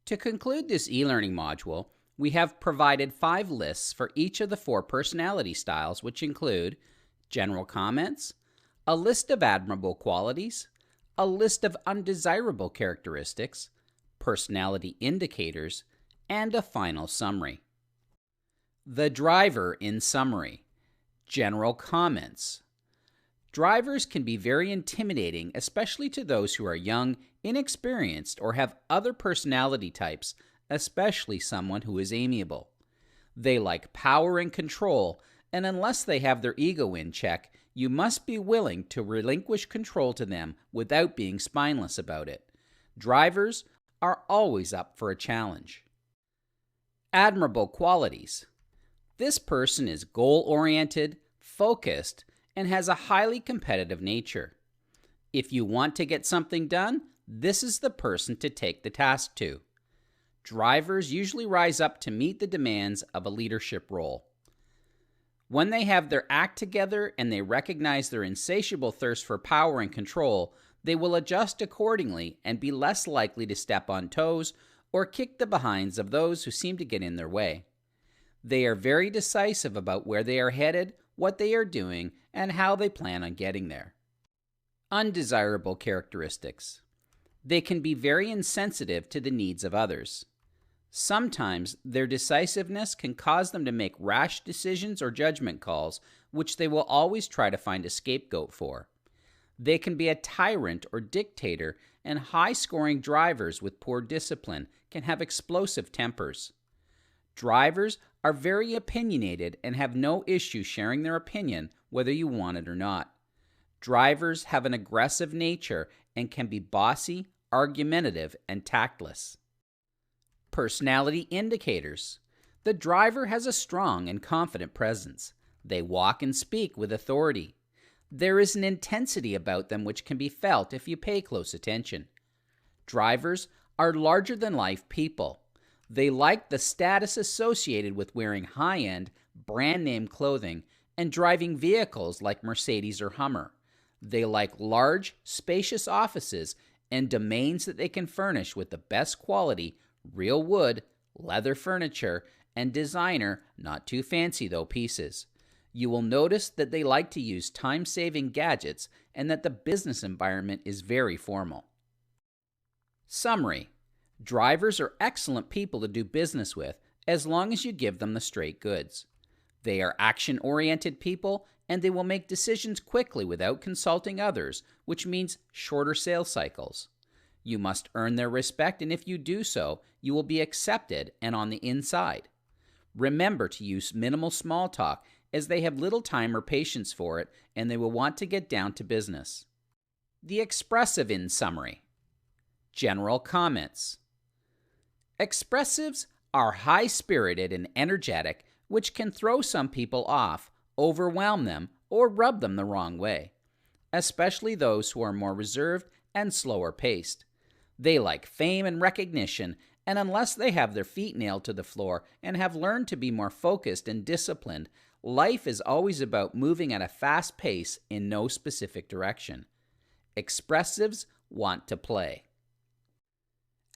To conclude this e-learning module, we have provided 5 lists for each of the 4 personality styles, which include general comments, a list of admirable qualities, a list of undesirable characteristics, personality indicators, and a final summary. The driver in summary. General comments. Drivers can be very intimidating, especially to those who are young, inexperienced, or have other personality types, especially someone who is amiable. They like power and control, and unless they have their ego in check, you must be willing to relinquish control to them without being spineless about it. Drivers are always up for a challenge. Admirable qualities. This person is goal-oriented, focused, and has a highly competitive nature. If you want to get something done, this is the person to take the task to. Drivers usually rise up to meet the demands of a leadership role. When they have their act together and they recognize their insatiable thirst for power and control, they will adjust accordingly and be less likely to step on toes or kick the behinds of those who seem to get in their way. They are very decisive about where they are headed, what they are doing, and how they plan on getting there. Undesirable characteristics. They can be very insensitive to the needs of others. Sometimes their decisiveness can cause them to make rash decisions or judgment calls, which they will always try to find a scapegoat for. They can be a tyrant or dictator, and high-scoring drivers with poor discipline can have explosive tempers. Drivers are very opinionated and have no issue sharing their opinion whether you want it or not. Drivers have an aggressive nature and can be bossy, argumentative, and tactless. Personality indicators. The driver has a strong and confident presence. They walk and speak with authority. There is an intensity about them which can be felt if you pay close attention. Drivers are larger-than-life people. They like the status associated with wearing high-end, brand-name clothing and driving vehicles like Mercedes or Hummer. They like large, spacious offices and domains that they can furnish with the best quality, real wood, leather furniture, and designer, not too fancy though, pieces. You will notice that they like to use time-saving gadgets and that the business environment is very formal. Summary. Drivers are excellent people to do business with as long as you give them the straight goods. They are action-oriented people and they will make decisions quickly without consulting others, which means shorter sales cycles. You must earn their respect, and if you do so, you will be accepted and on the inside. Remember to use minimal small talk as they have little time or patience for it and they will want to get down to business. The expressive in summary. General comments. Expressives are high-spirited and energetic, which can throw some people off, overwhelm them, or rub them the wrong way, especially those who are more reserved and slower paced. They like fame and recognition, and unless they have their feet nailed to the floor and have learned to be more focused and disciplined, life is always about moving at a fast pace in no specific direction. Expressives want to play.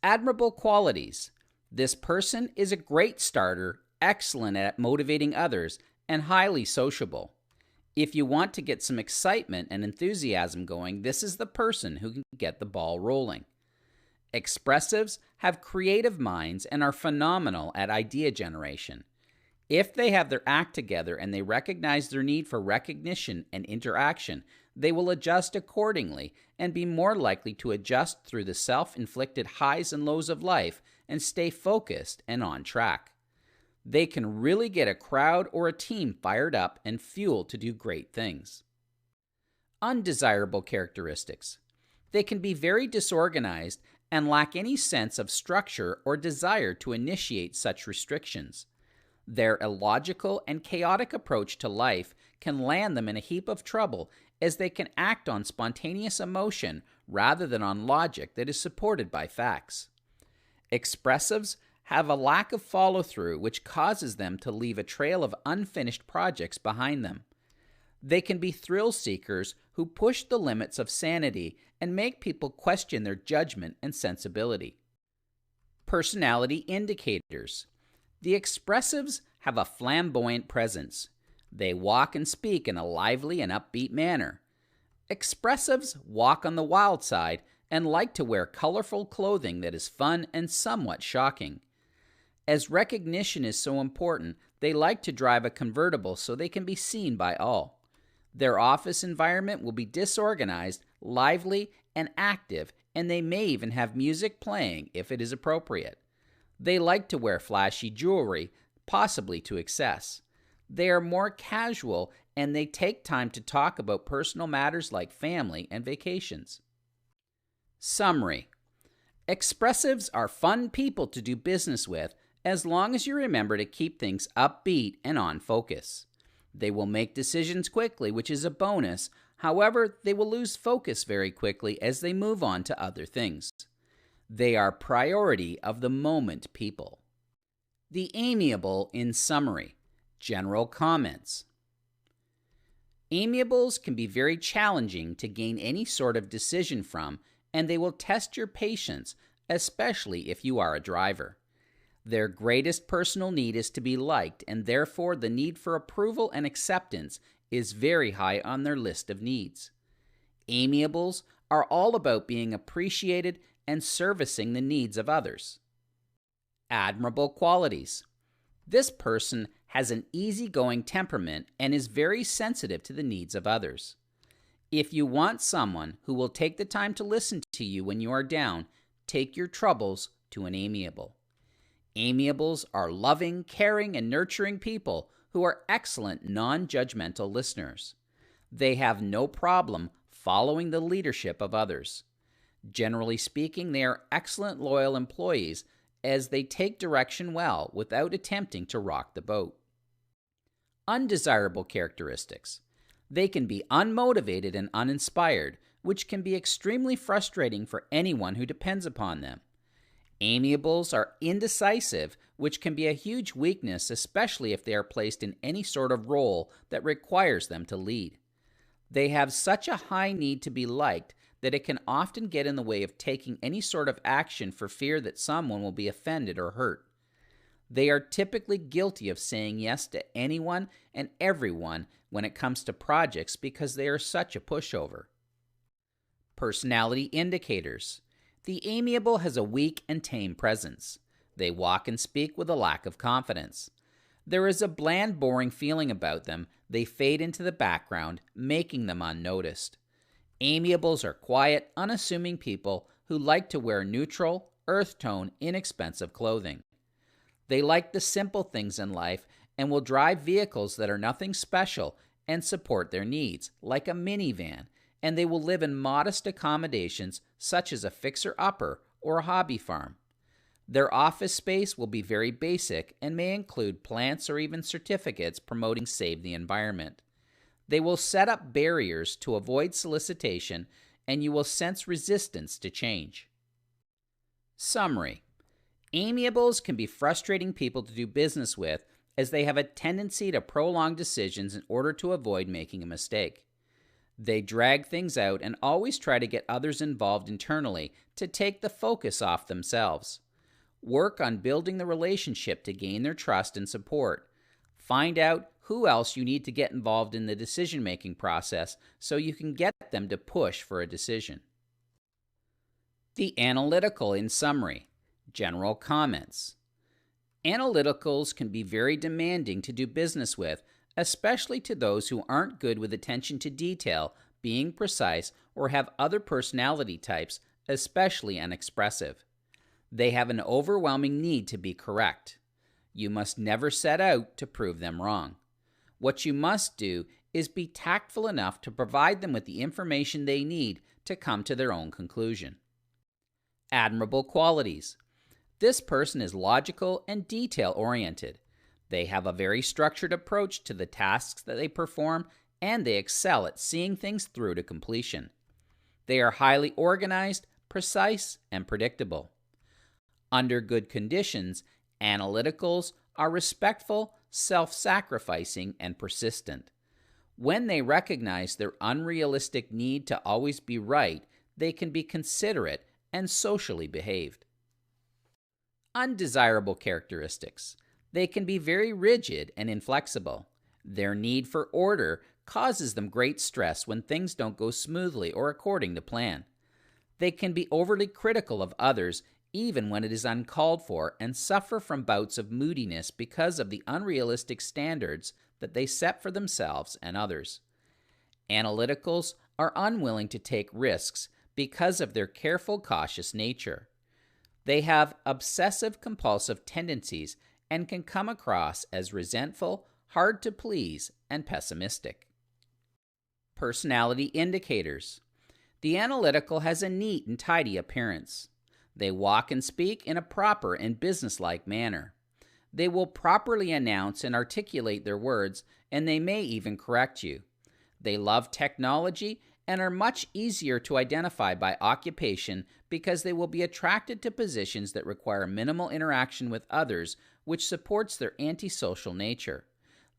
Admirable qualities. This person is a great starter, excellent at motivating others, and highly sociable. If you want to get some excitement and enthusiasm going, this is the person who can get the ball rolling. Expressives have creative minds and are phenomenal at idea generation. If they have their act together and they recognize their need for recognition and interaction, they will adjust accordingly and be more likely to adjust through the self-inflicted highs and lows of life and stay focused and on track. They can really get a crowd or a team fired up and fueled to do great things. Undesirable characteristics. They can be very disorganized and lack any sense of structure or desire to initiate such restrictions. Their illogical and chaotic approach to life can land them in a heap of trouble as they can act on spontaneous emotion rather than on logic that is supported by facts. Expressives have a lack of follow-through which causes them to leave a trail of unfinished projects behind them. They can be thrill seekers who push the limits of sanity and make people question their judgment and sensibility. Personality indicators. The expressives have a flamboyant presence. They walk and speak in a lively and upbeat manner. Expressives walk on the wild side and like to wear colorful clothing that is fun and somewhat shocking. As recognition is so important, they like to drive a convertible so they can be seen by all. Their office environment will be disorganized, lively, and active, and they may even have music playing if it is appropriate. They like to wear flashy jewelry, possibly to excess. They are more casual, and they take time to talk about personal matters like family and vacations. Summary. Expressives are fun people to do business with as long as you remember to keep things upbeat and on focus. They will make decisions quickly, which is a bonus. However, they will lose focus very quickly as they move on to other things. They are priority of the moment people. The amiable in summary. General comments. Amiables can be very challenging to gain any sort of decision from, and they will test your patience, especially if you are a driver. Their greatest personal need is to be liked, and therefore the need for approval and acceptance is very high on their list of needs. Amiables are all about being appreciated and servicing the needs of others. Admirable qualities. This person has an easygoing temperament and is very sensitive to the needs of others. If you want someone who will take the time to listen to you when you are down, take your troubles to an amiable. Amiables are loving, caring, and nurturing people who are excellent non-judgmental listeners. They have no problem following the leadership of others. Generally speaking, they are excellent loyal employees as they take direction well without attempting to rock the boat. Undesirable characteristics. They can be unmotivated and uninspired, which can be extremely frustrating for anyone who depends upon them. Amiables are indecisive, which can be a huge weakness, especially if they are placed in any sort of role that requires them to lead. They have such a high need to be liked that it can often get in the way of taking any sort of action for fear that someone will be offended or hurt. They are typically guilty of saying yes to anyone and everyone when it comes to projects because they are such a pushover. Personality indicators. The amiable has a weak and tame presence. They walk and speak with a lack of confidence. There is a bland, boring feeling about them. They fade into the background, making them unnoticed. Amiables are quiet, unassuming people who like to wear neutral, earth-tone, inexpensive clothing. They like the simple things in life and will drive vehicles that are nothing special and support their needs, like a minivan, and they will live in modest accommodations such as a fixer-upper or a hobby farm. Their office space will be very basic and may include plants or even certificates promoting Save the Environment. They will set up barriers to avoid solicitation, and you will sense resistance to change. Summary. Amiables can be frustrating people to do business with as they have a tendency to prolong decisions in order to avoid making a mistake. They drag things out and always try to get others involved internally to take the focus off themselves. Work on building the relationship to gain their trust and support. Find out who else you need to get involved in the decision-making process so you can get them to push for a decision. The analytical in summary. General comments. Analyticals can be very demanding to do business with, especially to those who aren't good with attention to detail, being precise, or have other personality types, especially unexpressive. They have an overwhelming need to be correct. You must never set out to prove them wrong. What you must do is be tactful enough to provide them with the information they need to come to their own conclusion. Admirable qualities. This person is logical and detail-oriented. They have a very structured approach to the tasks that they perform, and they excel at seeing things through to completion. They are highly organized, precise, and predictable. Under good conditions, analyticals are respectful, self-sacrificing, and persistent. When they recognize their unrealistic need to always be right, they can be considerate and socially behaved. Undesirable characteristics. They can be very rigid and inflexible. Their need for order causes them great stress when things don't go smoothly or according to plan. They can be overly critical of others even when it is uncalled for, and suffer from bouts of moodiness because of the unrealistic standards that they set for themselves and others. Analyticals are unwilling to take risks because of their careful, cautious nature. They have obsessive-compulsive tendencies and can come across as resentful, hard to please, and pessimistic. Personality indicators. The analytical has a neat and tidy appearance. They walk and speak in a proper and businesslike manner. They will properly announce and articulate their words, and they may even correct you. They love technology and are much easier to identify by occupation because they will be attracted to positions that require minimal interaction with others, which supports their antisocial nature.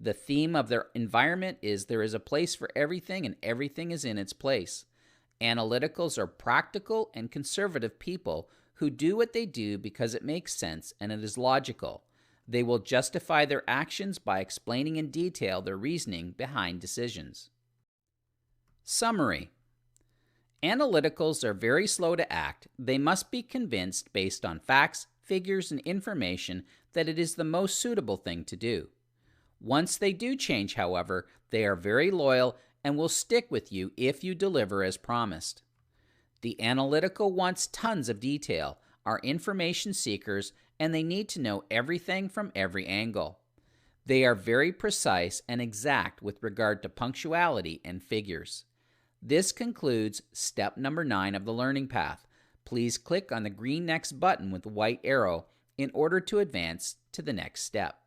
The theme of their environment is there is a place for everything and everything is in its place. Analyticals are practical and conservative people who do what they do because it makes sense and it is logical. They will justify their actions by explaining in detail their reasoning behind decisions. Summary. Analyticals are very slow to act. They must be convinced based on facts, figures, and information that it is the most suitable thing to do. Once they do change, however, they are very loyal and will stick with you if you deliver as promised. The analytical wants tons of detail, are information seekers, and they need to know everything from every angle. They are very precise and exact with regard to punctuality and figures. This concludes step number 9 of the learning path. Please click on the green Next button with the white arrow in order to advance to the next step.